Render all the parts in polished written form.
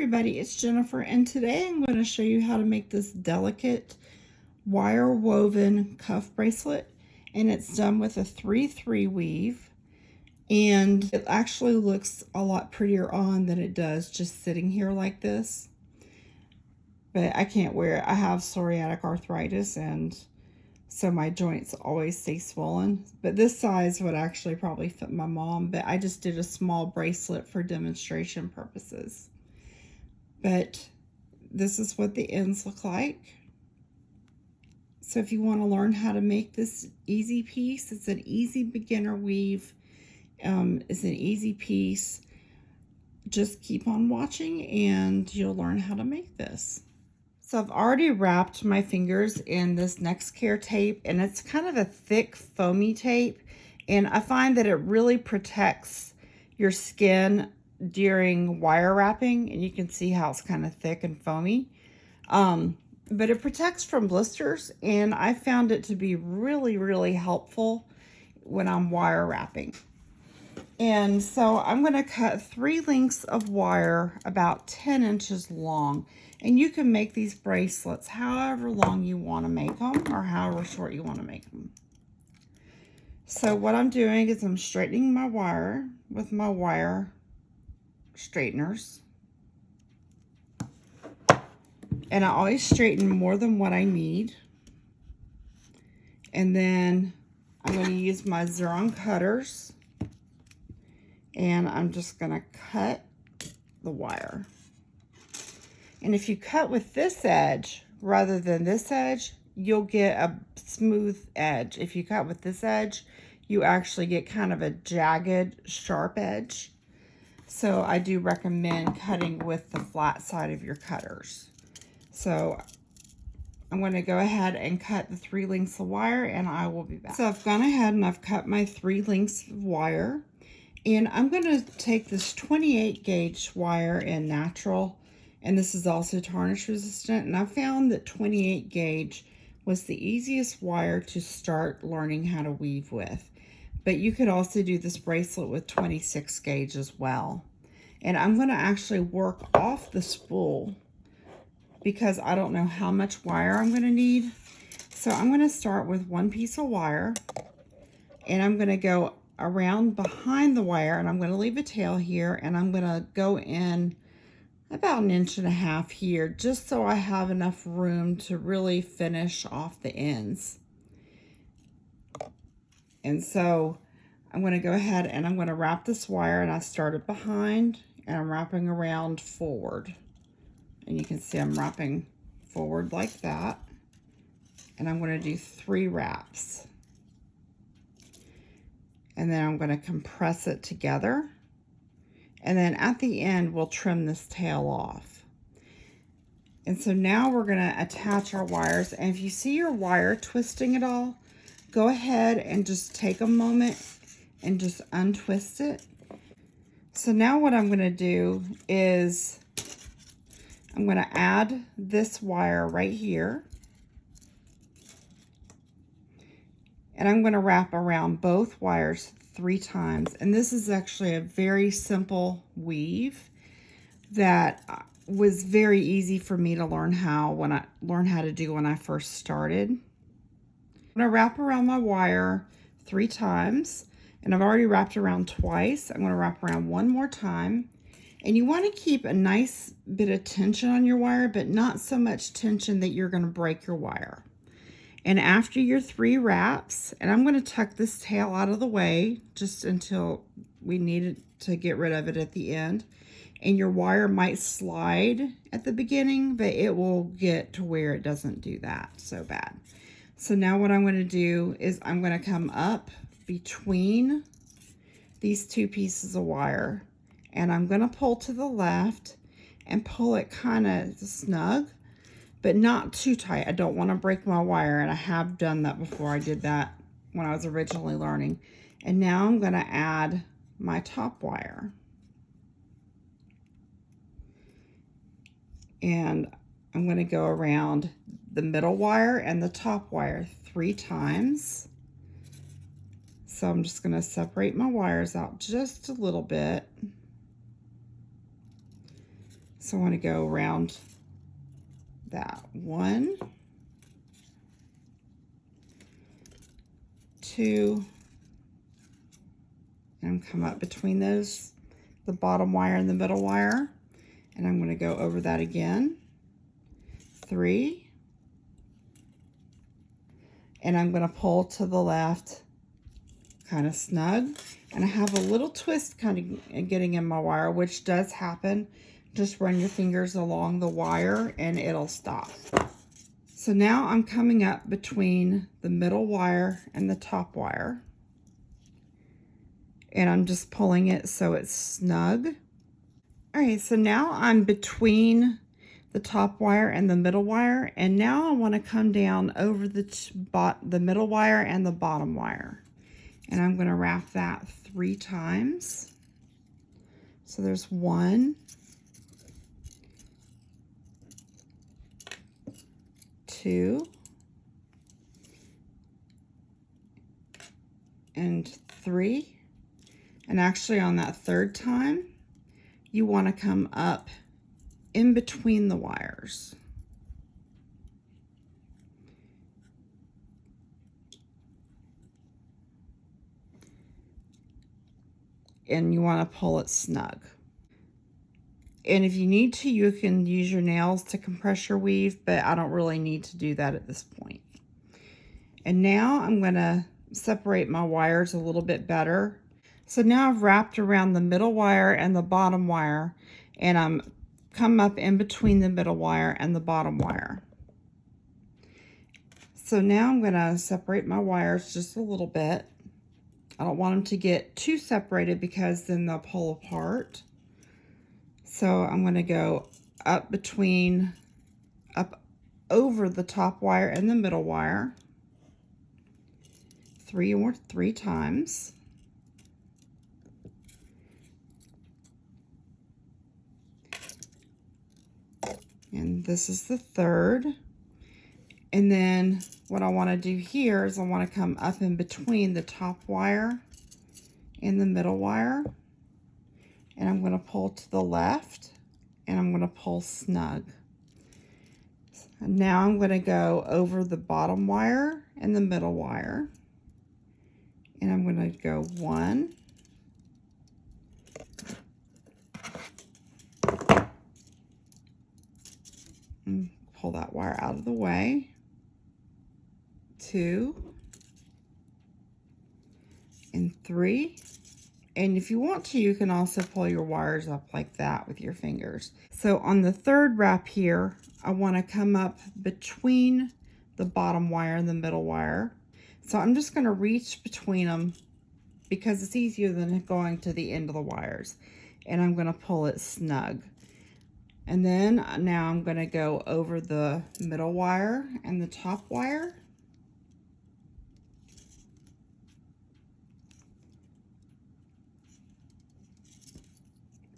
everybody, it's Jennifer, and today I'm going to show you how to make this delicate wire woven cuff bracelet, and it's done with a 3/3 weave, and it actually looks a lot prettier on than it does just sitting here like this. But I can't wear it. I have psoriatic arthritis, and so my joints always stay swollen. But this size would actually probably fit my mom, but I just did a small bracelet for demonstration purposes. But this is what the ends look like. So if you want to learn how to make this easy piece, it's an easy beginner weave. It's an easy piece. Just keep on watching and you'll learn how to make this. So I've already wrapped my fingers in this Nexcare tape, and it's kind of a thick foamy tape, and I find that it really protects your skin during wire wrapping, and you can see how it's kind of thick and foamy. But it protects from blisters, and I found it to be really helpful when I'm wire wrapping. And so I'm going to cut 3 lengths of wire about 10 inches long. And you can make these bracelets however long you want to make them, or however short you want to make them. So what I'm doing is I'm straightening my wire with my wire straighteners. And I always straighten more than what I need. And then I'm going to use my Xuron cutters. And I'm just going to cut the wire. And if you cut with this edge rather than this edge, you'll get a smooth edge. If you cut with this edge, you actually get kind of a jagged, sharp edge. So I do recommend cutting with the flat side of your cutters. So I'm going to go ahead and cut the 3 lengths of wire, and I will be back. So I've gone ahead and I've cut my 3 lengths of wire. And I'm going to take this 28 gauge wire in natural, and this is also tarnish resistant, and I found that 28 gauge was the easiest wire to start learning how to weave with. But you could also do this bracelet with 26 gauge as well. And I'm going to actually work off the spool because I don't know how much wire I'm going to need. So I'm going to start with 1 piece of wire, and I'm going to go around behind the wire, and I'm going to leave a tail here, and I'm going to go in about 1.5 inches here, just so I have enough room to really finish off the ends. And so I'm going to go ahead and I'm going to wrap this wire, and I started behind and I'm wrapping around forward, and you can see I'm wrapping forward like that, and I'm going to do 3 wraps. And then I'm going to compress it together. And then at the end, we'll trim this tail off. And so now we're going to attach our wires. And if you see your wire twisting at all, go ahead and just take a moment and just untwist it. So now what I'm going to do is I'm going to add this wire right here. And I'm going to wrap around both wires 3 times. And this is actually a very simple weave that was very easy for me to learn how to do when I first started. I'm going to wrap around my wire 3 times, and I've already wrapped around twice. I'm going to wrap around 1 more time. And you want to keep a nice bit of tension on your wire, but not so much tension that you're going to break your wire. And after your 3 wraps, and I'm going to tuck this tail out of the way just until we need to get rid of it at the end. And your wire might slide at the beginning, but it will get to where it doesn't do that so bad. So now what I'm going to do is I'm going to come up between these 2 pieces of wire, and I'm going to pull to the left and pull it kind of snug, but not too tight. I don't want to break my wire, and I have done that before. I did that when I was originally learning. And now I'm going to add my top wire. And I'm going to go around the middle wire and the top wire 3 times. So I'm just going to separate my wires out just a little bit. So I want to go around that 1, 2, and come up between those, the bottom wire and the middle wire, and I'm going to go over that again, 3, and I'm going to pull to the left, kind of snug, and I have a little twist kind of getting in my wire, which does happen. Just run your fingers along the wire and it'll stop. So now I'm coming up between the middle wire and the top wire, and I'm just pulling it so it's snug. All right, so now I'm between the top wire and the middle wire, and now I want to come down over the middle wire and the bottom wire, and I'm going to wrap that 3 times. So there's 1, 2, and 3. And actually on that 3rd time, you want to come up in between the wires. And you want to pull it snug. And if you need to, you can use your nails to compress your weave, but I don't really need to do that at this point. And now I'm going to separate my wires a little bit better. So now I've wrapped around the middle wire and the bottom wire, and I'm come up in between the middle wire and the bottom wire. So now I'm going to separate my wires just a little bit. I don't want them to get too separated because then they'll pull apart. So I'm going to go up over the top wire and the middle wire 3 times. And this is the 3rd. And then what I want to do here is I want to come up in between the top wire and the middle wire. And I'm going to pull to the left, and I'm going to pull snug. And now I'm going to go over the bottom wire and the middle wire. And I'm going to go 1, and pull that wire out of the way, 2, and 3. And if you want to, you can also pull your wires up like that with your fingers. So on the 3rd wrap here, I want to come up between the bottom wire and the middle wire. So I'm just going to reach between them because it's easier than going to the end of the wires. And I'm going to pull it snug. And then now I'm going to go over the middle wire and the top wire.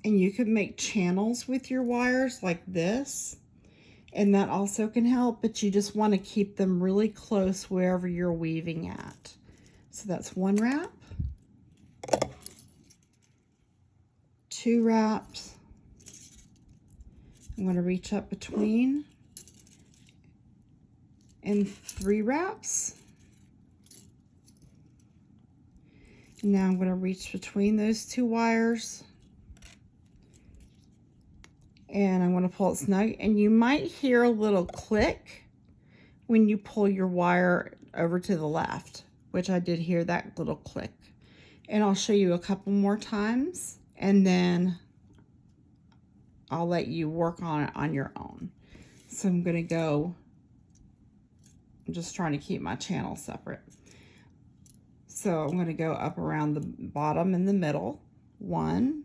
And you can make channels with your wires like this, and that also can help, but you just want to keep them really close wherever you're weaving at. So that's 1 wrap, 2 wraps. I'm going to reach up between, and 3 wraps. And now I'm going to reach between those 2 wires. And I'm going to pull it snug, and you might hear a little click when you pull your wire over to the left, which I did hear that little click. And I'll show you a couple more times, and then I'll let you work on it on your own. So I'm going to go, I'm just trying to keep my channel separate. So I'm going to go up around the bottom and the middle, 1.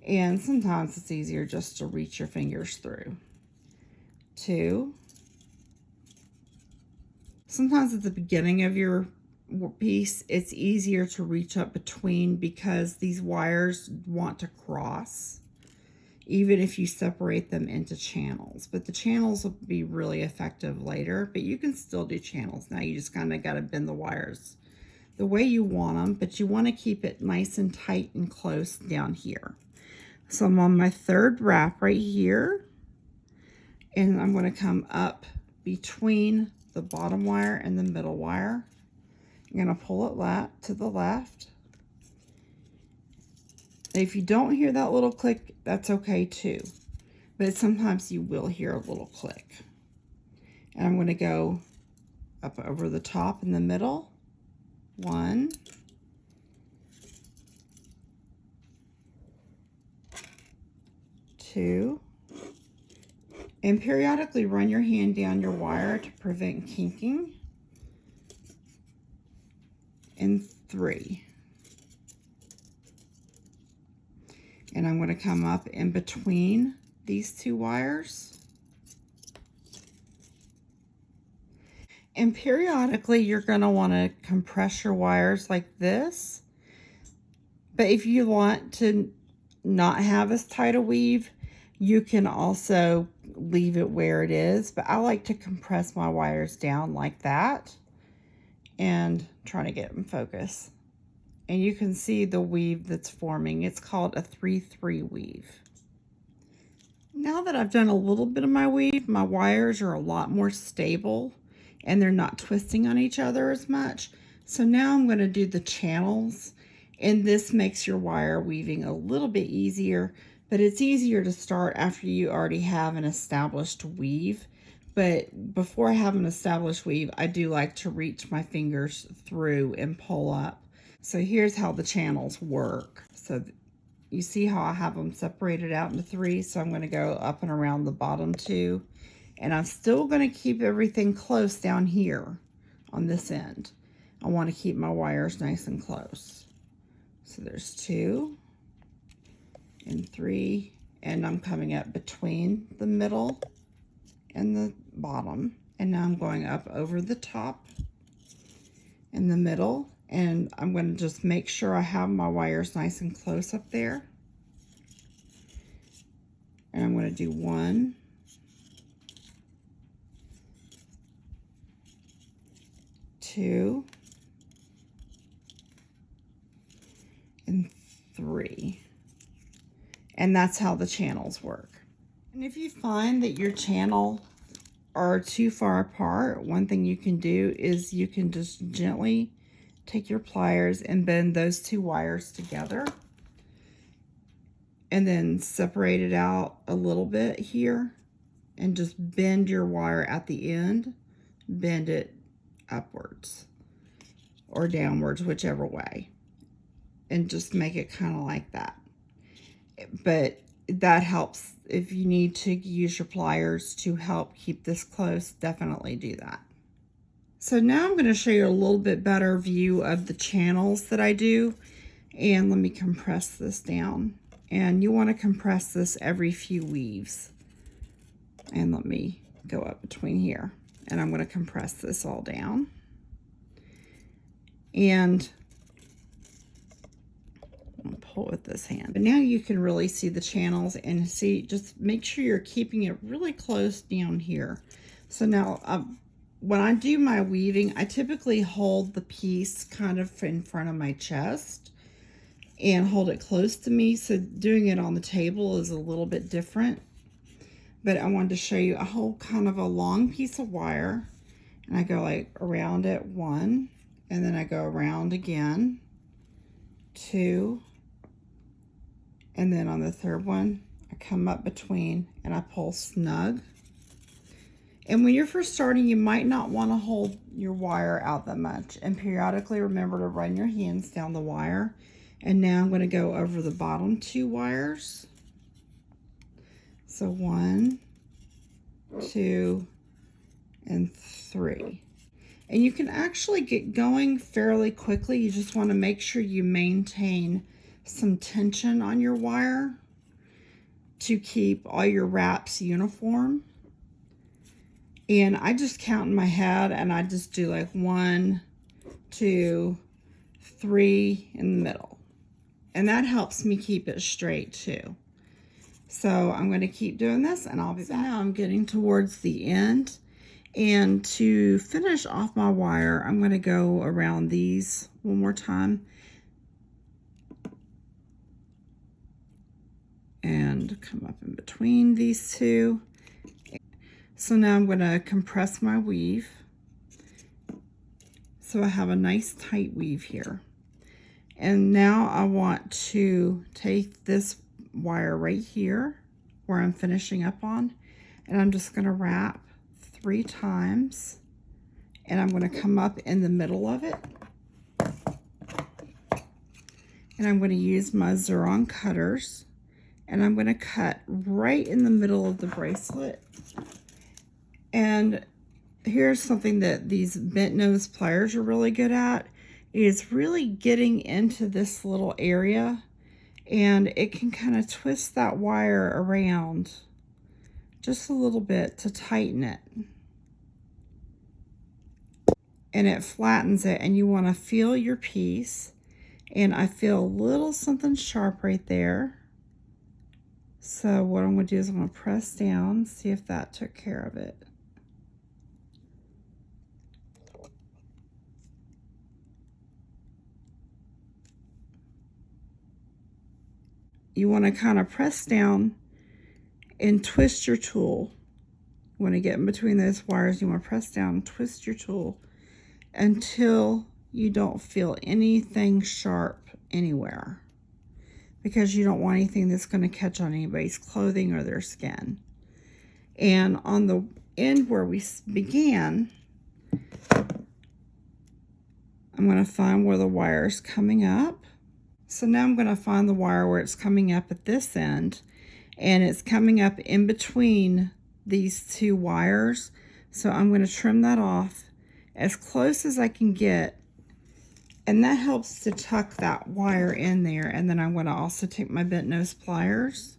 And sometimes it's easier just to reach your fingers through. 2. Sometimes at the beginning of your piece, it's easier to reach up between because these wires want to cross, even if you separate them into channels. But the channels will be really effective later, but you can still do channels. Now you just kind of got to bend the wires the way you want them, but you want to keep it nice and tight and close down here. So I'm on my third wrap right here, and I'm going to come up between the bottom wire and the middle wire. I'm going to pull it to the left. If you don't hear that little click, that's okay too, but sometimes you will hear a little click. And I'm going to go up over the top in the middle. 1, 2, and periodically run your hand down your wire to prevent kinking. And 3. And I'm going to come up in between these two wires. And periodically you're going to want to compress your wires like this. But if you want to not have as tight a weave, you can also leave it where it is. But I like to compress my wires down like that and try to get them focus. And you can see the weave that's forming. It's called a 3-3 weave. Now that I've done a little bit of my weave, my wires are a lot more stable and they're not twisting on each other as much. So now I'm going to do the channels, and this makes your wire weaving a little bit easier, but it's easier to start after you already have an established weave. But before I have an established weave, I do like to reach my fingers through and pull up. So here's how the channels work. So you see how I have them separated out into 3. So I'm going to go up and around the bottom 2. And I'm still going to keep everything close down here on this end. I want to keep my wires nice and close. So there's 2 and 3. And I'm coming up between the middle and the bottom. And now I'm going up over the top in the middle. And I'm going to just make sure I have my wires nice and close up there. And I'm going to do 1, 2, and 3. And that's how the channels work. And if you find that your channel are too far apart, one thing you can do is you can just gently take your pliers and bend those 2 wires together, and then separate it out a little bit here, and just bend your wire at the end, bend it upwards or downwards, whichever way, and just make it kind of like that. But that helps. If you need to use your pliers to help keep this close, definitely do that. So now I'm going to show you a little bit better view of the channels that I do. And let me compress this down. And you want to compress this every few weaves. And let me go up between here. And I'm going to compress this all down. And I'll pull with this hand. But now you can really see the channels and see, just make sure you're keeping it really close down here. So now when I do my weaving, I typically hold the piece kind of in front of my chest and hold it close to me. So doing it on the table is a little bit different. But I wanted to show you a whole kind of a long piece of wire. And I go like around it 1, and then I go around again 2, and then on the third one, I come up between and I pull snug. And when you're first starting, you might not want to hold your wire out that much. And periodically remember to run your hands down the wire. And now I'm going to go over the bottom 2 wires. So 1, 2, and 3. And you can actually get going fairly quickly. You just want to make sure you maintain some tension on your wire to keep all your wraps uniform. And I just count in my head, and I just do like 1, 2, 3 in the middle. And that helps me keep it straight too. So I'm going to keep doing this, and I'll be back. Now I'm getting towards the end. And to finish off my wire, I'm going to go around these one more time. and come up in between these two. So now I'm going to compress my weave. So I have a nice tight weave here. And now I want to take this wire right here where I'm finishing up on, and I'm just going to wrap 3 times, and I'm going to come up in the middle of it. And I'm going to use my Xuron cutters, and I'm going to cut right in the middle of the bracelet. And here's something that these bent nose pliers are really good at, is really getting into this little area, and it can kind of twist that wire around just a little bit to tighten it. And it flattens it, and you want to feel your piece. And I feel a little something sharp right there. So what I'm going to do is I'm going to press down, see if that took care of it. You want to kind of press down and twist your tool. You want to get in between those wires. You want to press down and twist your tool until you don't feel anything sharp anywhere, because you don't want anything that's going to catch on anybody's clothing or their skin. And on the end where we began, I'm going to find where the wire is coming up. So now I'm going to find the wire where it's coming up at this end, and it's coming up in between these 2 wires. So I'm going to trim that off as close as I can get, and that helps to tuck that wire in there. And then I'm going to also take my bent nose pliers,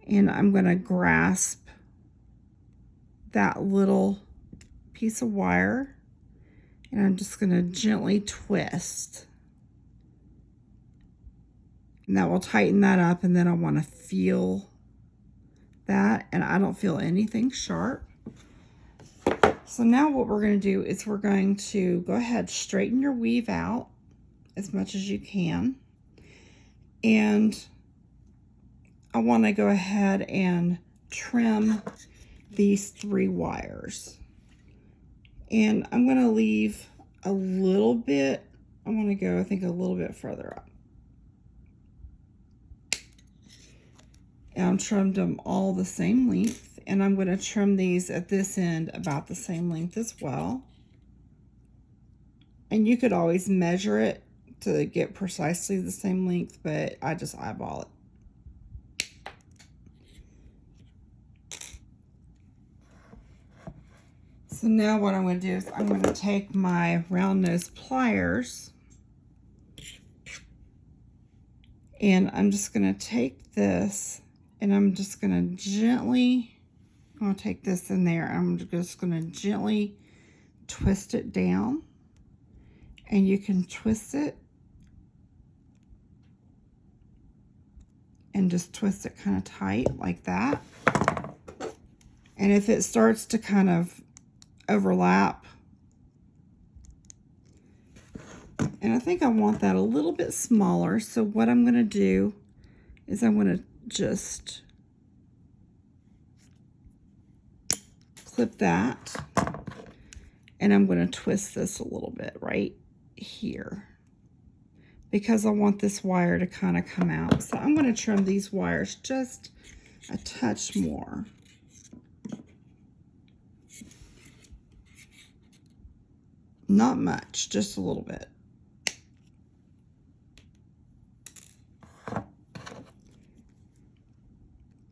and I'm going to grasp that little piece of wire, and I'm just going to gently twist. And that will tighten that up, and then I want to feel that, and I don't feel anything sharp. So now what we're going to do is we're going to go ahead, straighten your weave out as much as you can. And I want to go ahead and trim these 3 wires. And I'm going to leave a little bit, I want to go, I think, a little bit further up. And I've trimmed them all the same length, and I'm going to trim these at this end about the same length as well. And you could always measure it to get precisely the same length, but I just eyeball it. So now what I'm going to do is I'm going to take my round nose pliers, and I'm just going to take this, and I'm just going to gently, I'm going to take this in there, I'm just going to gently twist it down. And you can twist it and just twist it kind of tight like that. And if it starts to kind of overlap, and I think I want that a little bit smaller, so what I'm going to do is I'm going to just clip that, and I'm going to twist this a little bit right here, because I want this wire to kind of come out. So I'm going to trim these wires just a touch more. Not much, just a little bit.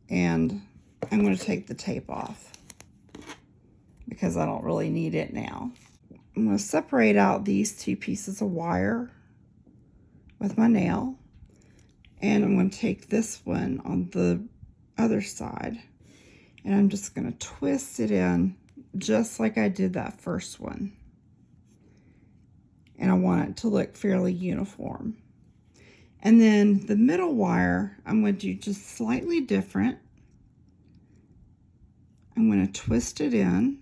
And I'm going to take the tape off because I don't really need it now. I'm going to separate out these 2 pieces of wire with my nail, and I'm going to take this one on the other side, and I'm just going to twist it in just like I did that first one. And I want it to look fairly uniform. And then the middle wire, I'm going to do just slightly different. I'm going to twist it in.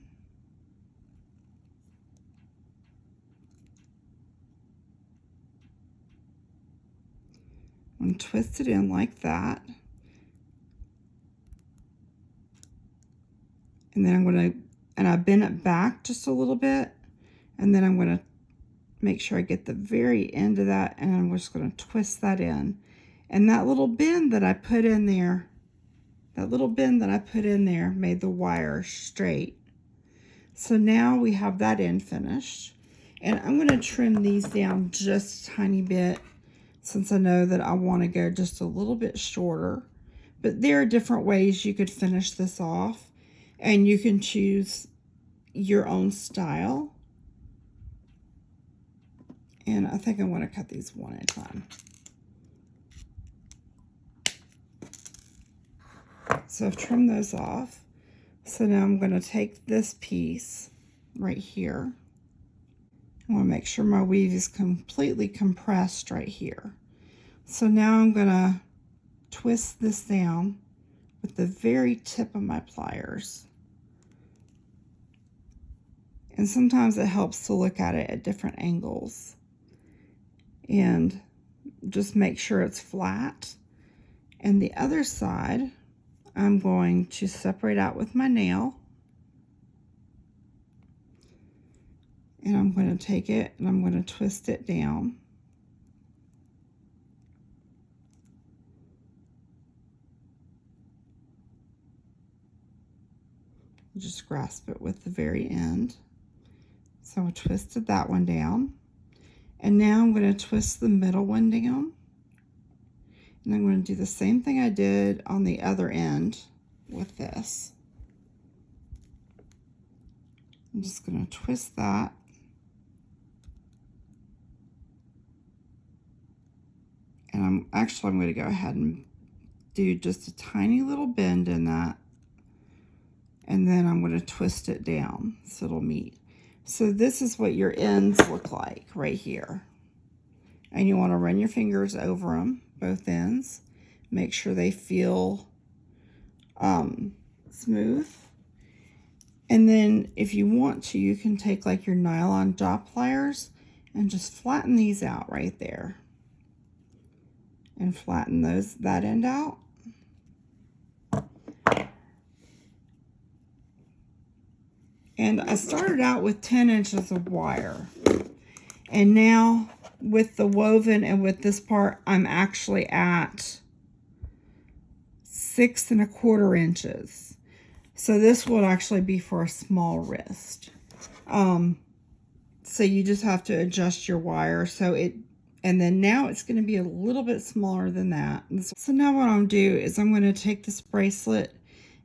I'm going to twist it in like that. And then I'm going to, and I bend it back just a little bit, and then I'm going to make sure I get the very end of that, and I'm just going to twist that in. And that little bend that I put in there, made the wire straight. So now we have that end finished. And I'm going to trim these down just a tiny bit, since I know that I want to go just a little bit shorter. But there are different ways you could finish this off, and you can choose your own style. And I think I want to cut these one at a time. So I've trimmed those off. So now I'm going to take this piece right here. I want to make sure my weave is completely compressed right here. So now I'm going to twist this down with the very tip of my pliers. And sometimes it helps to look at it at different angles. And just make sure it's flat. And the other side, I'm going to separate out with my nail. And I'm going to take it and I'm going to twist it down. Just grasp it with the very end. So I twisted that one down. And now I'm going to twist the middle one down. And I'm going to do the same thing I did on the other end with this. I'm just going to twist that. And I'm going to go ahead and do just a tiny little bend in that. And then I'm going to twist it down so it'll meet. So this is what your ends look like right here. And you want to run your fingers over them, both ends. Make sure they feel smooth. And then if you want to, you can take like your nylon jaw pliers and just flatten these out right there. And flatten that end out. And I started out with 10 inches of wire. And now with the woven and with this part, I'm actually at 6 1/4 inches. So this would actually be for a small wrist. So you just have to adjust your wire and then now it's going to be a little bit smaller than that. So now what I'm going to do is I'm going to take this bracelet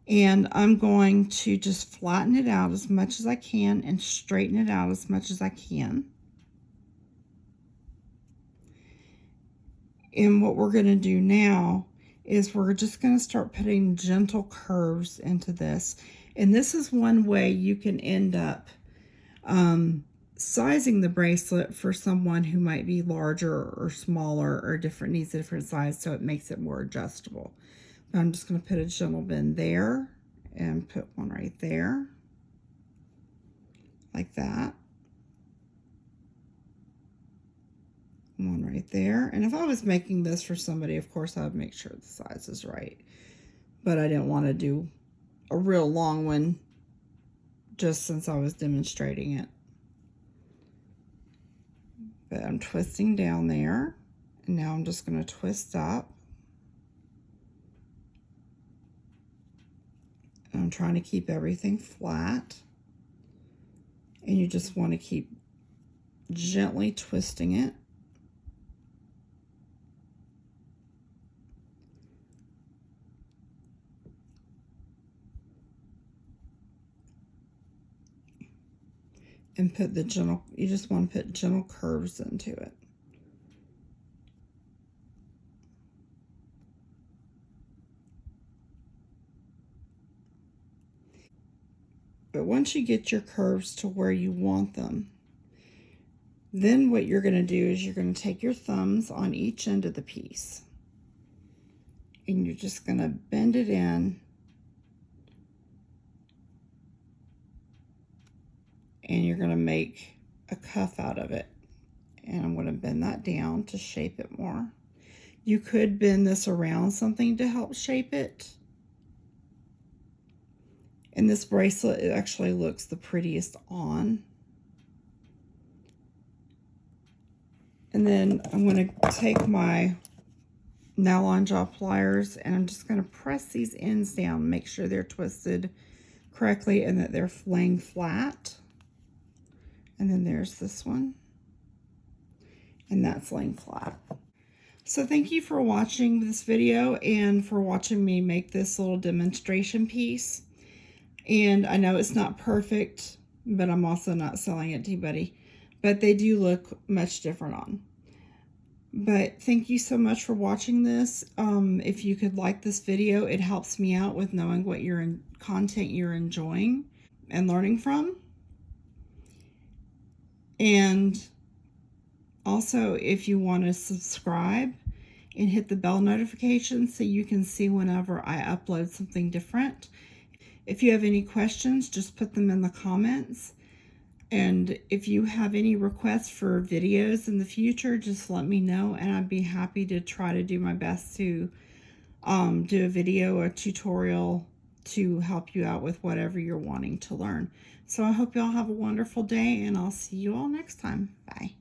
and I'm going to just flatten it out as much as I can and straighten it out as much as I can. And what we're going to do now is we're just going to start putting gentle curves into this. And this is one way you can end up sizing the bracelet for someone who might be larger or smaller or needs a different size, so it makes it more adjustable. But I'm just going to put a gentle bend there and put one right there, like that. One right there. And if I was making this for somebody, of course I would make sure the size is right. But I didn't want to do a real long one just since I was demonstrating it. But I'm twisting down there, and now I'm just going to twist up. And I'm trying to keep everything flat. And you just want to keep gently twisting it. And put you just want to put gentle curves into it. But once you get your curves to where you want them, then what you're going to do is you're going to take your thumbs on each end of the piece. And you're just going to bend it in. And you're going to make a cuff out of it. And I'm going to bend that down to shape it more. You could bend this around something to help shape it. And this bracelet, it actually looks the prettiest on. And then I'm going to take my nylon jaw pliers and I'm just going to press these ends down, make sure they're twisted correctly and that they're laying flat. And then there's this one, and that's laying flat. So thank you for watching this video and for watching me make this little demonstration piece. And I know it's not perfect, but I'm also not selling it to anybody, but they do look much different on. But thank you so much for watching this. If you could like this video, it helps me out with knowing what content you're enjoying and learning from. And also, if you want to subscribe and hit the bell notification so you can see whenever I upload something different. If you have any questions, just put them in the comments. And if you have any requests for videos in the future, just let me know and I'd be happy to try to do my best to do a video or tutorial to help you out with whatever you're wanting to learn. So I hope you all have a wonderful day and I'll see you all next time. Bye.